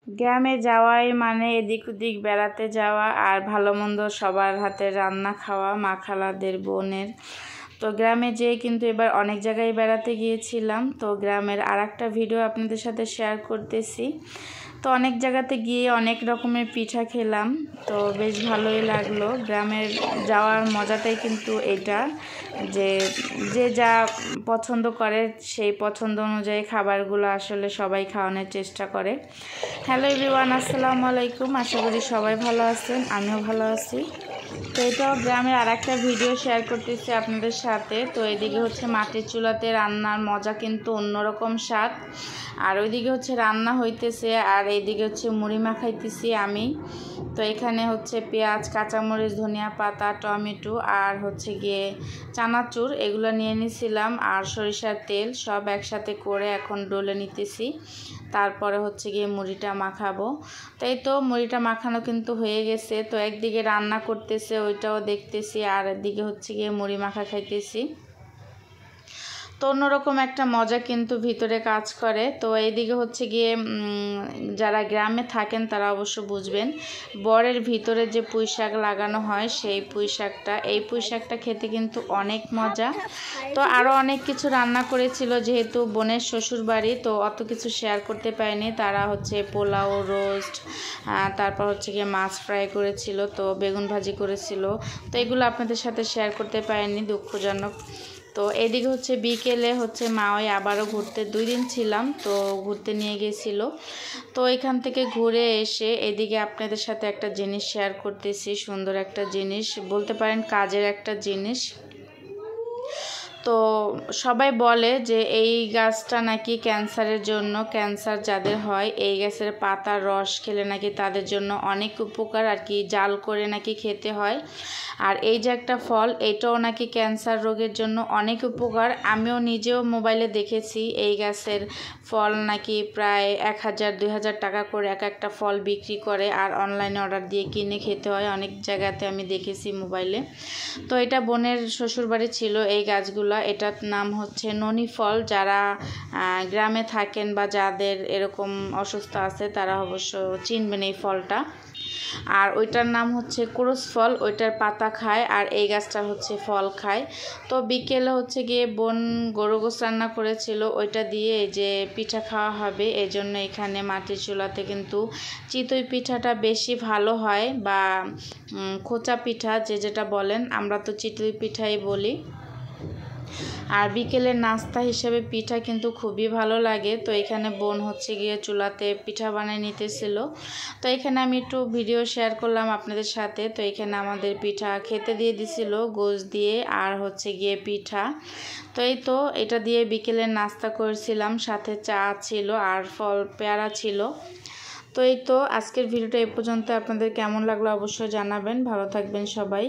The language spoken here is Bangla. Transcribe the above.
গ্রামে যাওয়াই মানে এদিক ওদিক বেড়াতে যাওয়া আর ভালো মন্দ সবার হাতে রান্না খাওয়া, মা খালাদের বোনের। তো গ্রামে যেয়ে কিন্তু এবার অনেক জায়গায় বেড়াতে গিয়েছিলাম। তো গ্রামের আরেকটা ভিডিও আপনাদের সাথে শেয়ার করতেছি। তো অনেক জায়গাতে গিয়ে অনেক রকমের পিঠা খেলাম, তো বেশ ভালোই লাগলো। গ্রামের যাওয়ার মজাটাই কিন্তু এটা, যে যে যা পছন্দ করে সেই পছন্দ অনুযায়ী খাবারগুলো আসলে সবাই খাওয়ানোর চেষ্টা করে। হ্যালো এভরিওয়ান, আসসালামু আলাইকুম। আশা করি সবাই ভালো আছেন, আমিও ভালো আছি। তো এটাও গ্রামের আরেকটা ভিডিও শেয়ার করতেছি আপনাদের সাথে। তো এদিকে হচ্ছে মাটির চুলাতে রান্নার মজা কিন্তু অন্যরকম স্বাদ, আর ওইদিকে হচ্ছে রান্না হইতেছে আর এইদিকে হচ্ছে মুড়ি মাখাইতেছি আমি। তো এখানে হচ্ছে পেঁয়াজ, কাঁচামরিচ, ধনিয়া পাতা, টমেটো আর হচ্ছে গিয়ে চানাচুর এগুলো নিয়ে নিয়েছিলাম, আর সরিষার তেল সব একসাথে করে এখন ডলে নিতেছি। তারপরে হচ্ছে গিয়ে মুড়িটা মাখাবো। তাই তো মুড়িটা মাখানো কিন্তু হয়ে গেছে। তো একদিকে রান্না করতেছে ওইটাও দেখতেছি, আর একদিকে হচ্ছে গিয়ে মুড়ি মাখা খাইতেছি। তো অন্যরকম একটা মজা কিন্তু ভিতরে কাজ করে। তো এইদিকে হচ্ছে গিয়ে যারা গ্রামে থাকেন তারা অবশ্য বুঝবেন, বরের ভিতরে যে পুঁই শাক লাগানো হয় সেই পুঁই শাকটা, এই পুঁই শাকটা খেতে কিন্তু অনেক মজা। তো আরও অনেক কিছু রান্না করেছিল, যেহেতু বোনের শ্বশুর বাড়ি, তো অত কিছু শেয়ার করতে পারিনি। তারা হচ্ছে পোলাও, রোস্ট, তারপর হচ্ছে গিয়ে মাছ ফ্রাই করেছিল, তো বেগুন ভাজি করেছিল। তো এগুলো আপনাদের সাথে শেয়ার করতে পারিনি, দুঃখজনক। তো এদিকে হচ্ছে বিকেলে হচ্ছে মা ওই আবারও ঘুরতে, 2 দিন ছিলাম তো ঘুরতে নিয়ে গেছিল। তো এখান থেকে ঘুরে এসে এদিকে আপনাদের সাথে একটা জিনিস শেয়ার করতেছি, সুন্দর একটা জিনিস, বলতে পারেন কাজের একটা জিনিস। তো সবাই বলে যে এই গাছটা নাকি ক্যান্সারের জন্য, ক্যান্সার যাদের হয় এই গাছের পাতার রস খেলে নাকি তাদের জন্য অনেক উপকার, আর কি জাল করে নাকি খেতে হয়। আর এই যে একটা ফল, এটাও নাকি ক্যান্সার রোগের জন্য অনেক উপকার। আমিও নিজেও মোবাইলে দেখেছি এই গাছের ফল নাকি প্রায় 1000-2000 টাকা করে এক একটা ফল বিক্রি করে, আর অনলাইনে অর্ডার দিয়ে কিনে খেতে হয়, অনেক জায়গাতে আমি দেখেছি মোবাইলে। তো এটা বোনের শ্বশুরবাড়ি ছিল এই গাছগুলো। এটার নাম হচ্ছে ননি ফল। যারা গ্রামে থাকেন বা যাদের এরকম অসুস্থ আছে তারা অবশ্য চিনবেন এই ফলটা। আর ওইটার নাম হচ্ছে ক্রোস ফল, ওইটার পাতা খায় আর এই গাছটার হচ্ছে ফল খায়। তো বিকেলে হচ্ছে গিয়ে বোন গরু গোশ রান্না করেছিল, ওইটা দিয়ে এই যে পিঠা খাওয়া হবে। এই জন্য এখানে মাটির চুলাতে কিন্তু চিতই পিঠাটা বেশি ভালো হয়, বা খোঁচা পিঠা যে যেটা বলেন, আমরা তো চিতই পিঠাই বলি। আর বিকেলের নাস্তা হিসেবে পিঠা কিন্তু খুবই ভালো লাগে। তো এখানে বোন হচ্ছে গিয়ে চুলাতে পিঠা বানিয়ে নিতেছিল, তো এখানে আমি একটু ভিডিও শেয়ার করলাম আপনাদের সাথে। তো এখানে আমাদের পিঠা খেতে দিয়ে দিছিল গোশ দিয়ে, আর হচ্ছে গিয়ে পিঠা। তো এই তো এটা দিয়ে বিকেলের নাস্তা করেছিলাম, সাথে চা ছিল আর ফল পেয়ারা ছিল। তো এই তো আজকের ভিডিওটা এই পর্যন্ত। আপনাদের কেমন লাগলো অবশ্যই জানাবেন। ভালো থাকবেন সবাই।